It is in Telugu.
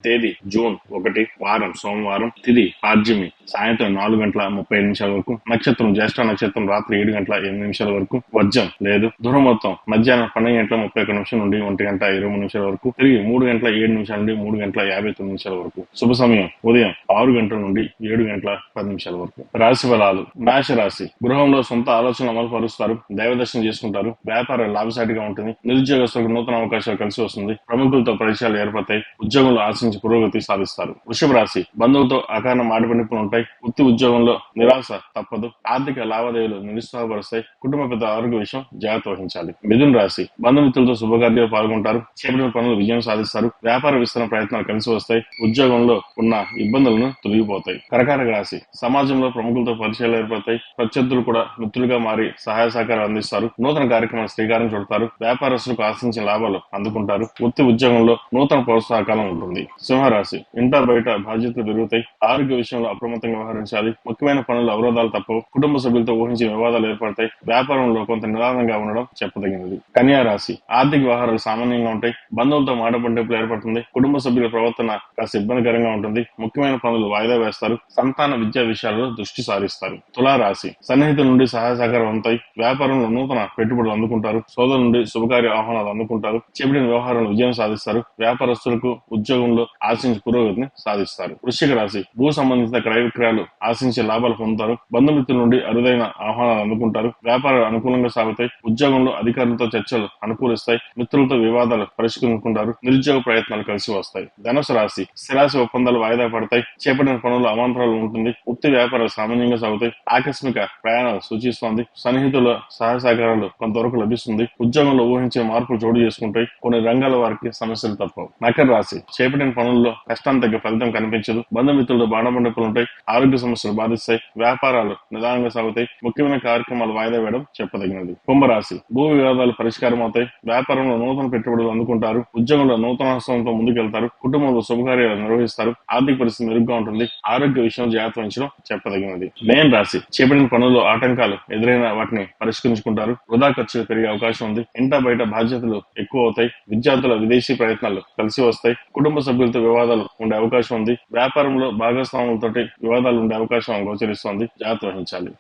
తేదీ జూన్ 1, వారం సోమవారం, తిథి పాడ్యమి, సాయంత్రం 4:35 వరకు, నక్షత్రం జ్యేష్ఠ నక్షత్రం రాత్రి 7:08 వరకు, వర్జం లేదు, దుర్ముహూర్తం మధ్యాహ్నం 12:31 నుండి 1:23 వరకు, తిరిగి 3:07 నుండి 3:59 వరకు. శుభ సమయం ఉదయం 6 గంటల నుండి 7:10 వరకు. రాశి ఫలాలు. మేష రాశి. గృహంలో సొంత ఆలోచనలు అమలు పరుస్తారు, దైవదర్శనం చేసుకుంటారు, వ్యాపారం లాభసాటిగా ఉంటుంది, నిరుద్యోగస్తులకు నూతన అవకాశాలు కలిసి వస్తుంది, ప్రముఖులతో పరిచయాలు ఏర్పడతాయి, ఉద్యోగంలో ఆశించి పురోగతి సాధిస్తారు. వృషభ రాశి. బంధువులతో అకారణ మాటపడిపులు ఉంటాయి, వృత్తి ఉద్యోగంలో నిరాశ తప్పదు, ఆర్థిక లావాదేవీలు నిరుత్సాహపరుస్తాయి, కుటుంబ పెద్ద ఆరోగ్య విషయం జాగ్రత్త వహించాలి. మిథున రాశి. బంధుమిత్రులతో శుభకార్యాలు పాల్గొంటారు, చేపట్టిన పనులు విజయం సాధిస్తారు, వ్యాపార విస్తరణ ప్రయత్నాలు కలిసి వస్తాయి, ఉద్యోగంలో ఉన్న ఇబ్బందులను తొలగిపోతాయి. కర్కాటక రాశి. సమాజంలో ప్రముఖులతో పరిచయాలు ఏర్పడతాయి, ప్రత్యర్థులు కూడా మిత్రులుగా మారి సహాయ సహకారాలు అందిస్తారు, నూతన కార్యక్రమాలు శ్రీకారం చుడతారు, వ్యాపారస్తులకు ఆశించిన లాభాలు అందుకుంటారు, వృత్తి ఉద్యోగంలో నూతన ప్రోత్సాహకాలం ఉంటుంది. సింహరాశి. ఇంటా బయట బాధ్యతలు పెరుగుతాయి, ఆరోగ్య విషయంలో అప్రమత్తంగా వ్యవహరించాలి, ముఖ్యమైన పనులు అవరోధాలు తప్పవు, కుటుంబ సభ్యులతో ఊహించిన వివాదాలు ఏర్పడతాయి, వ్యాపారంలో కొంత నిదానంగా ఉండడం చెప్పదగినది. కన్యా రాశి. ఆర్థిక వ్యవహారాలు సామాన్యంగా ఉంటాయి, బంధువులతో మాట పట్టింపులు ఏర్పడుతుంది, కుటుంబ సభ్యుల ప్రవర్తన కాస్త ఇబ్బందికరంగా ఉంటుంది, ముఖ్యమైన పనులు వాయిదా వేస్తారు, సంతాన విద్యా విషయాల్లో దృష్టి సారిస్తారు. తులారాశి. సన్నిహితుల నుండి సహాయ సహకారం ఉంటాయి, వ్యాపారంలో నూతన పెట్టుబడులు అందుకుంటారు, సోదరుల నుండి శుభకార్య ఆహ్వానాలు అందుకుంటారు, చేపట్టిన వ్యవహారంలో విజయం సాధిస్తారు, వ్యాపారస్తులకు ఉద్యోగంలో ఆశించి పురోగతిని సాధిస్తారు. వృశ్చిక రాశి. భూ సంబంధిత క్రయ విక్రయాలు ఆశించే లాభాలు పొందుతారు, బంధుమిత్రుల నుండి అరుదైన ఆహ్వానాలు అందుకుంటారు, వ్యాపారాలు అనుకూలంగా సాగుతాయి, ఉద్యోగంలో అధికారులతో చర్చలు అనుకూలిస్తాయి, మిత్రులతో వివాదాలు పరిష్కరించుకుంటారు, నిరుద్యోగ ప్రయత్నాలు కలిసి వస్తాయి. ధనుసు రాశి. స్థిరాస్తి ఒప్పందాలు వాయిదా పడతాయి, చేపట్టిన పనులు అవాంతరాలు ఉంటుంది, వృత్తి వ్యాపారాలు సామాన్యంగా సాగుతాయి, ఆకస్మిక ప్రయాణాలు సూచిస్తోంది, సన్నిహితుల సహాయ సహకారాలు కొంతవరకు లభిస్తుంది, ఉద్యోగంలో ఊహించే మార్పులు చోటు చేసుకుంటాయి, కొన్ని రంగాల వారికి సమస్యలు తప్పవు. మకర రాశి. చేపట్టిన పనుల్లో కష్టాన్ని తగ్గ ఫలితం కనిపించదు, బంధుమిత్రులతో బాణపండిపులు ఉంటాయి, ఆరోగ్య సమస్యలు బాధిస్తాయి, వ్యాపారాలు నిదానంగా సాగుతాయి, ముఖ్యమైన కార్యక్రమాలు వాయిదా వేయడం చెప్పదగినది. కుంభరాశి. భూ వివాదాలు పరిష్కారం అవుతాయి, వ్యాపారంలో నూతన పెట్టుబడులు అందుకుంటారు, ఉద్యోగంలో నూతనోత్సవంతో ముందుకెళ్తారు, కుటుంబంలో శుభకార్యాలు నిర్వహిస్తారు, ఆర్థిక పరిస్థితి మెరుగ్గా ఉంటుంది, ఆరోగ్య విషయం జాగ్రత్త వహించడం చెప్పదగినది. మేన్ రాశి. చేపట్టిన పనుల్లో ఆటంకాలు ఎదురైన వాటిని పరిష్కరించుకుంటారు, వృధా ఖర్చులు పెరిగే అవకాశం ఉంది, ఇంటా బయట బాధ్యతలు ఎక్కువ అవుతాయి, విద్యార్థుల విదేశీ ప్రయత్నాలు కలిసి వస్తాయి, కుటుంబ సభ్యులతో వివాదాలు ఉండే అవకాశం ఉంది, వ్యాపారంలో భాగస్వాములతోటి వివాదాలు ఉండే అవకాశం గోచరిస్తోంది, జాగ్రత్త వహించాలి.